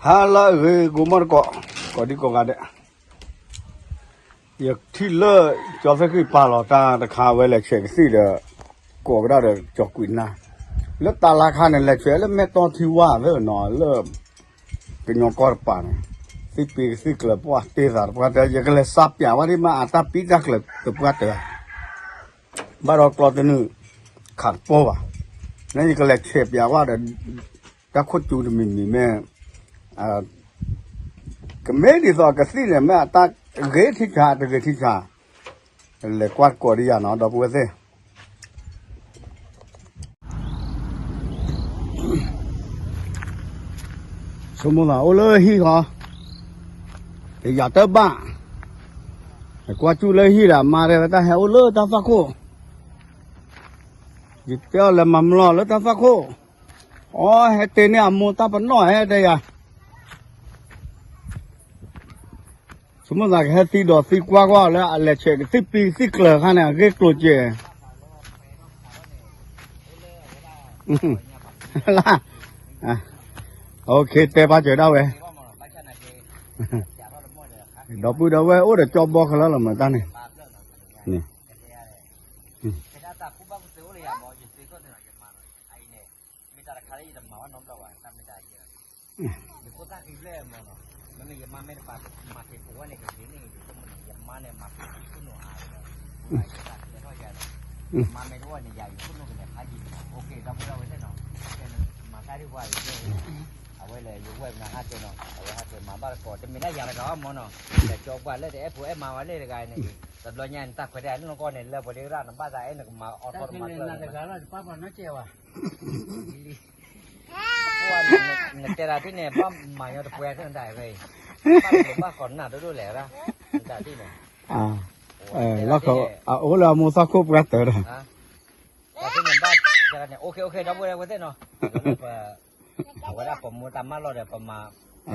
Hala gumar ko di ko gade. Ya thila cho phải cái pa lo ta da kha we le che si de ko ga de cho quỷ na. Le ta la kha ne le che le me to thi wa le no le cái nhỏ con pa ne. Si pi si kle po te sa po ta ye kle sap ya wa di ma ta pi da kle to po ta. Ba ro klo te nu khat po ba. Ne ye kle che ya wa de ta khot chu de mi me cái mấy đi rồi cái gì này mẹ ta ghế thích cha từ ghế thích cha để quát cổ đi à nó đâu có gì số một là ô lơ hi hả thì giờ tới ba qua chú lơ hi là mà để ta hẹo lơ ta phát khô thì theo là mầm lò lơ ta phát khô hết tiền này mua ta vẫn nói hết đây à số một là cái xí đỏ xí qua là chơi cái xí pi xí cờ khăn này cái cột chơi là ok té ba chơi đâu vậy đó bữa đâu vậy ôi để cho bò khá là mà ta này nè mình đã dàn đó món nào để cho qua lấy để phụ em mà lấy cái này tận lo nhanh ta phải để nó con này là phải đi ra nó ba giải nó mà ở con mà là cái đó pháp mà nó treo à qua người taที่เนี่ยป้าหมายเอาแปลกกันได้เลยป้าก่อนหน้าตัวแหล่ละแต่ที่เนี่ยแล้วเขาโอ้เราโมซาคุปรัตเตอร์นะแต่ที่เนี่ยป้าจะเนี่ยโอเคดับเบิลเลยเว้ยเนาะเอาไว้ได้ผมมูตามมาเราเดี๋ยวประมาณ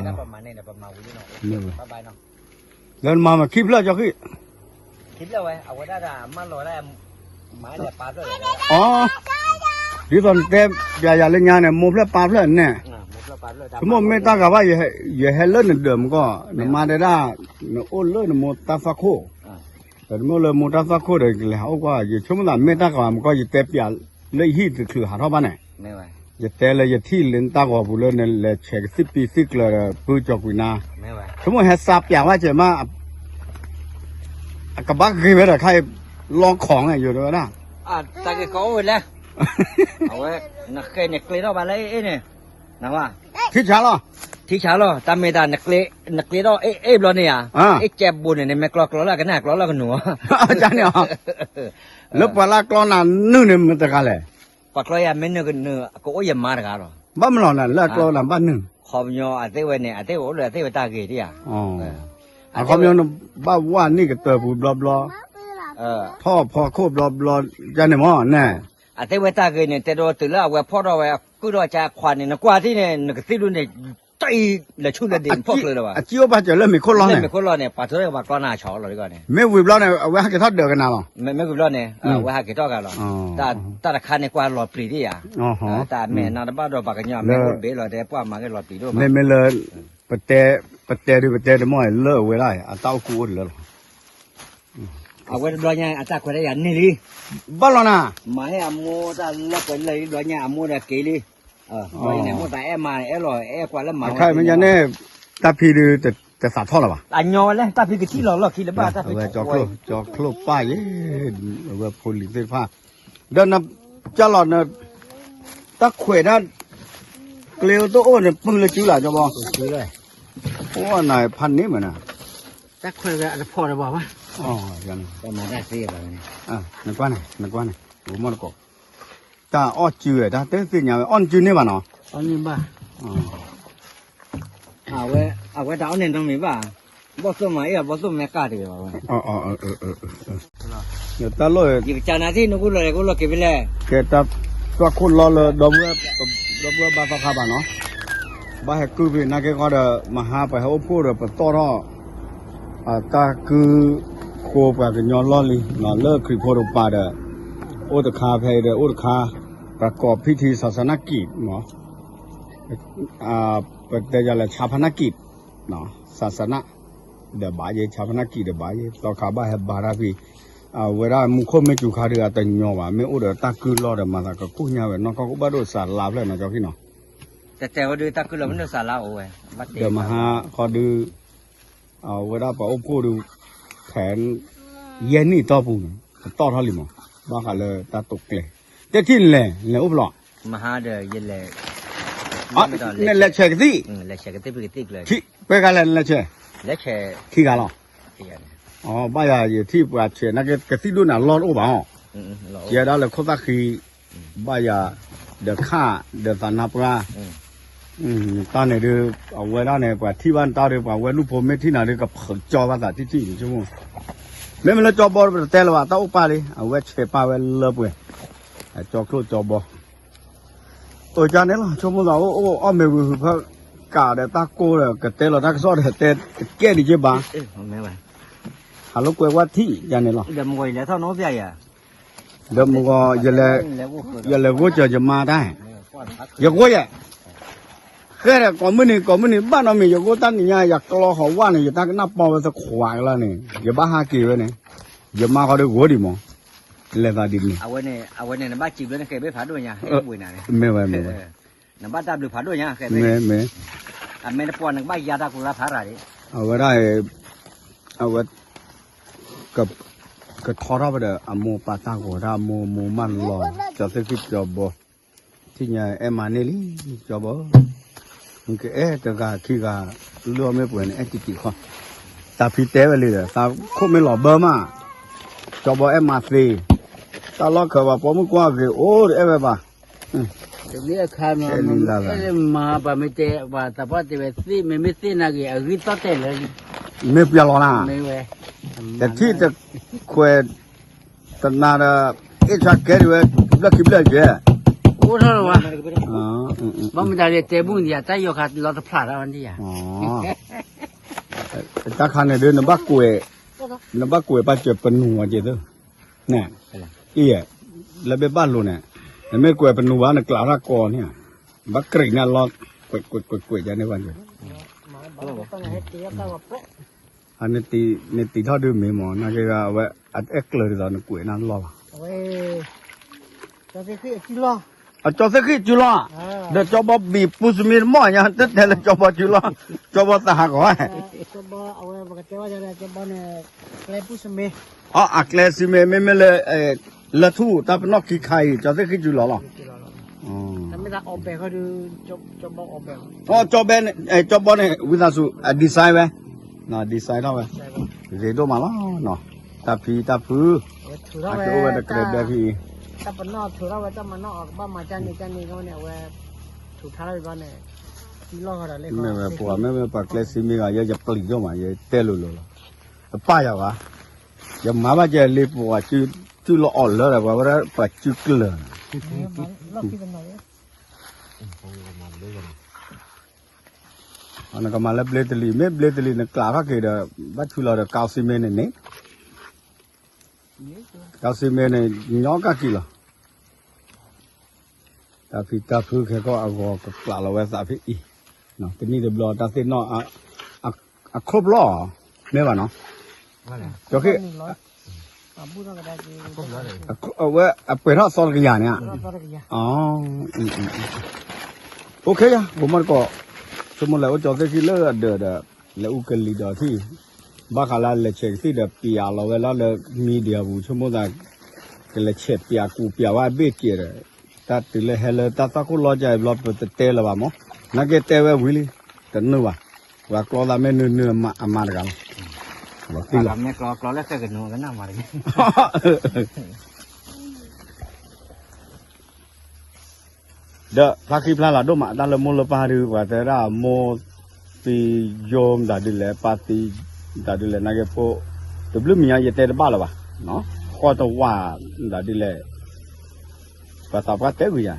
ได้ประมาณนี้เดี๋ยวประมาณวันนี้เนาะบ๊ายบายเนาะแล้วมาคลิปแล้วจะคือคลิปแล้วเว้ยเอาไว้ได้มาเราได้ไม้เดี๋ยวปลาด้วยอ๋อဒီတော့တဲ့ပြရလေးညာနဲ့မုံဖလက်ပါဖလက်နဲ့စမမေတာကဘာရဟလနဲ့ဒမ်ကောနမဒရာအိုလနမတာဖခိုแต่เมื่อเลยมูตาฟักโคเด็กเลยเขาว่าอยู่ช่วงนั้นไม่ตากว่ามันก็อยู่แต่เปียเลยฮีดคือหาเท่าบ้านไหนไม่ไหวอยู่แต่เลยอยู่ที่เล่นตากว่าบุเลยเนี่ยเลยเช็ค10 ปี10เลยปื้จอกวินาไม่ไหวสมมติให้ทราบอย่างว่าจะมากับบ้าคือไม่ได้ใครลองของอยู่ด้วยนะแต่ก็เขาเลยเอาไว้นักเรียนเกลียดออกมาเลยเนี่ยนะว่าที่ช้าหรอที่ช้าหรอตามเมตานักเรียนบอลเนี่ยเจ็บบุญเนี่ยไม่กลัวแล้วกันหนักแล้วกันหนูอาจารย์เนี่ยแล้วปลากรอน่ะนึ่งเนี่ยมันจะกันเลยปลากรอยไม่นึ่งกันเนื้อก็โอ้ยมาหรอบ้านมันหล่อน่ะแล้วกรอน่ะบ้านนึ่งขอบยออาเต้เวเนี่ยอาเต้โอ้เลยอาเต้เวตาเกลี่ยอ๋อขอบยอบ้านว่านี่ก็เติบบุบลอพ่อโคบลอจันเนี่ยมั้งเนี่ยอาเต้เวตาเกเนี่ยแต่โดนตื่นแล้วเวพ่อเราเวกูโดนจะควันเนี่ยกว่าที่เนี่ยนึกติดเนี่ยตีเลยชุดเด่นพวกเลยว่ะจิ้วบ้าจะเริ่มมีคนร้อนเนี่ยมีคนร้อนเนี่ยปัจจุบันว่ากรอหน้าชอเลยก่อนเนี่ยไม่วิบล้อเนี่ยเอาไว้ให้ทอดเดือกันนะหรอไม่วิบล้อเนี่ยไว้ให้ทอดกันหรอแต่ราคาเนี่ยกว่าหลอดปลีที่อ่ะแต่แม่นาบ้านเราปากกันยอมไม่คนเบลเลยแต่ป้ามาก็หลอดปลีด้วยไม่เลยปะเตดูปะเตดูมั่วเลิกเวลาอ่ะเต้ากูเลยเอาไว้รอยเนี่ยอาจารย์คนได้ยันนี่ดิบ้านเราน่ะไม่อามูแต่ละคนเลยรอยเนี่ยอามูเนี่ยเกลี่รอยเนี่ยมูแต่มาลอยกว่าแล้วมาใครมันจะเนี่ยตาพีดูแต่สาท่อหรอวะอันยอเลยตาพีก็ที่หล่อคิดแล้วบ้าตาพีจอกคลุกป้ายเว็บพลิเซฟ้าเดินนับจะหลอดเนี่ยตะเขวด้านเกลียวตัวโอ้เนี่ยพึ่งเลยจิ้วหล่ะจะบอกจิ้วเลยโอ้นายพันนี้เหมือนน่ะตะเขวก็พอจะบอกว่าอ๋อยังประมาณได้สิแบบนี้นักว่านี่ผมมันก็ตาอ้อจืดตาเต้นสิเนี่ยอ้อนจืดนี่ป่ะเนาะอ้อนนี่ป่ะเอาไว้ดาวเนี่ยตรงนี้ป่ะบอสมาบอสแม่กาดีป่ะเดี๋ยวตาลอยอยู่จานาที่นู้นกูเลยเก็บไปเลยแกตาตัวคนรอเลยดมเว้บาตาข้าบ้านเนาะบ้าให้คือพี่นักเก็ตก็เดมาหาไปเขาพูดเลยไปต่อรอตาคือโคปะกันย้อนล้อลีนอนเลิกคือโคตรป่าเด้อโอตคาเพเด้อโอตคาประกอบพิธีศาสนกิจเนาะป ก็แต่จะละชาพนักกิจเนาะศาสนาเดี๋ยวบ่ายชาพนักกิจเดี๋ยวบ่ายต่อขาบ้าให้บาราพีเวลามุขไม่จุขาเดือแต่หยอว่าไม่อุดตาคือรอเดี๋ยวมาตาก็กู้เงี้ยเว้ยน้องเขาก็บ้าโดนสารลาบเลยนะเจ้าพี่เนาะแต่ว่าดูตาคือเราไม่ได้สาระโอ้ย เดี๋ยวมาหาเขาดูเวลาป่าอบกูดูแผนเย็นนี่ต่อปุ่นต่อเท่าไหร่มั้งบ้ากันเลยตาตกเลยแต่ที่เลยเลยอุบหล่อ มหาเดย์ยันเลย นี่แหละเช็คที่ เล็กเช็คติ๊กเลย ที่ไปกันเลยแหละเช็ค เล็กเช็ค ที่กันหรออ๋อบ้ายาอยู่ที่ป่าเช็คนั่นก็กระติดูน่ะร้อนอุบอ่ะเจ้าเราเลยเขาตักคือบ้ายาเดือดข้าเดือดตานับกาตอนนี้ดูเอาไว้แล้วเนี่ยป่าที่บ้านตาดูป่าไว้ลูกผมไม่ที่ไหนดูกับจอภาษาที่ชั่วโมงไม่เป็นไรจอบอลแต่ละว่าตาอุปาเลยเอาไว้เช็คป่าไว้เลิกเว้ยจอครูจอบอตัวจานนี้ล่ะชั่วโมงเราอ้อมไปคือเพราะกาเดี๋ยวตาโก้เลยกระเตะเราตาซ้อนเตะแก่ดิเจ็บบ้าไม่ไหวฮัลโหลกูว่าที่จานนี้ล่ะเดี๋ยวมึงก็เลยเท่าน้องพี่อ่ะเดี๋ยวมึงก็อย่าเลยกูจะมาได้อย่ากูอย่าแค่แต่ก่อนมื้อนี้บ้านเรามีอย่ากูตั้งนี่อยากกลัวเขาว่านี่อย่าตั้งนับปอไปสักขวางแล้วนี่อย่าบ้าหากี่ไว้นี่อย่ามาเขาได้กูดิมั้งเลยตาดินี่เอาไว้เนี่ยน้ำบ้าจีบเลยนะแกไม่ผ่าด้วยเนี่ยบุญน่ะไม่ไหวน้ำบ้าดับหรือผ่าด้วยเนี่ยแกไม่ไม่ได้ปอนน้ำบ้ายาดากุลาผ่าอะไรเอาไว้ได้เอาไว้กับทอราไปเด้อโมปาตาโกราโมมันรอจะเสกิจอบที่เนี่ยมาเนลี่จอบมันก็แต่ก็ขี้ก็เลือไม่ป่วยเนี่ยติดข้อตาพิเตไปเลยตาโคไม่หล่อเบอร์มาจอบมาซีตาล็อกเขาว่าผมกว่าคือโอ้แบบว่านี่ข้ามาปะไม่เจว่าแต่พอจะไปซีไม่ซีนะกี่ริตเตเลยไม่เปลี่ยนหรอกนะไม่เว้ยแต่ที่จะคุยตนาเชักแก่ด้วยลักขิบเลยเจ้โอ้เท่าไหร่วะบ้าไม่ได้เลยเตะบุญเนี่ยแต่ยกขาดเราจะพลาดอะไรเนี่ยตาขันเนี่ยเดินน้ำบักกล้วยป้าเจ็บเป็นหัวเจ้าเนี่ยแล้วไปบ้านลูกเนี่ยไม่กล้วยเป็นหัวเนี่ยกล่าวรักกอเนี่ยบักกรีเนี่ยรอกล้วยจะในวันอยู่อันนี้ตีเท่าเดิมไหมหมอน่าจะว่าอัดเอ็กเลยตอนกล้วยนั่นรอเว้ยจะเสกจุลจะเสกจุลเดี๋ยวจะบอกบีปุสมีหม้อเนี่ยตั้งแต่เราจะบอกจุลจะบอกตาหักไว้จะบอกเอาไว้บอกจะว่าจะบอกเนี่ยเคลปุสมีเคลซิมีไม่เลยละทูแต่เป็นนกขี้ไข่จะเสกจุลหรอถ้าไม่ได้ออกแบบเขาดูจะบอกออกแบบจะบอกเนี่ยวิธีสุดดีไซน์ไว้น่ะดีไซน์เท่าไหร่เรียดมาแล้วเนาะตาพื้อาจจะเอาไว้ตะเกียบแบบพี่ถ้าเป็นนอกถือเราไว้จะมันนอกบ้านมาจันนี่ก็เนี่ยเว้ถูกท้าไปบ้านเนี่ยที่ล่อเขาเลยไม่พอไม่ปากเลสิมีก็จะปลีกมาจะเตลุลป้ายว่ะจะมาบ้านจะเลี้ยปัวชื่อเราอ่อนเลยว่าปัจจุกเลยอันนั้นก็มาแล้วเบลตลีไม่เบลตลีเนี่ยกล่าวว่าเกิดบัตรชุลาเด็กเก้าสิบเมตรเนี่ยเก้าสิบเมตรเนี่ยย้อนกันกี่ล่ะแต่พี่ตาพื้นแค่ก็เอาก็กล่าวเราไว้สักพี่อีเนาะทีนี้เดี๋ยวรอตาเส้นเนาะครบล้อไม่ว่าเนาะโอเคเอาไว้เปิดห้องซ้อนกันอย่างเนี่ยอ๋อโอเคจ้ะผมมันก็สมมติแล้วจอดที่เลือดเดือดแล้วอุกฤษดอที่บ้าขลาเลเชกที่เดือดปีอาเราเวลาเลยมีเดียบุสมมติว่าก็เลเชปีอากูปีอาว่าเบี้ยเกี่ยแต่ติเลยเฮลแต่ตาคุรอใจรอเปิดเตะแล้วว่ามั้งนักเตะไว้วิลิแต่เนื้อว่ากลัวละไม่เนื้อมาดกันตีหลังเนี่ยกลัวแล้วแค่กันนัวกันหน้ามาเลยเด้อพระคิพลาลาดมาดัลโมลปาริว่าแต่ละโมตีโยมดัดดิเลปาติดัดดิเลนักโปตบลูมีอะไรเตะบ้าละวะเนาะข้อตัวว่าดัดดิเลภาษาพัดเตะกุย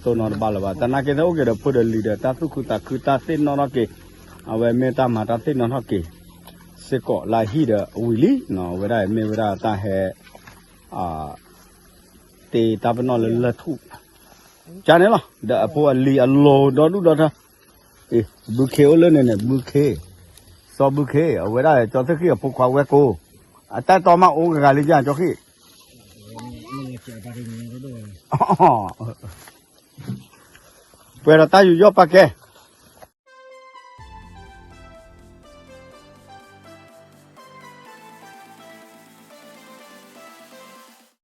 ตัวนอนบ้าละวะแต่นักเตะโอเคเดี๋ยวพูดลีเดอร์ตาสุขุตาคือตาเส้นนอนเกเอาไว้เมตามาตาเส้นนอนเกสกอลาฮีเดวิลีเนาะเวลาเวลาตาเฮเตะตาเป็นนอนละทุจานนี้ล่ะเดี๋ยวพวกลีอัลโลดอดูดอท่า ဘူခေအိုလည်းနဲ့ဘူခေစောဘူခေအဝဲရကျော်တခိပုခွာဝဲကိုအတတ်တော်မအိုးကလေးကြကျော်ခိအော်ပွဲတော့တာယူရော့ပါကဲ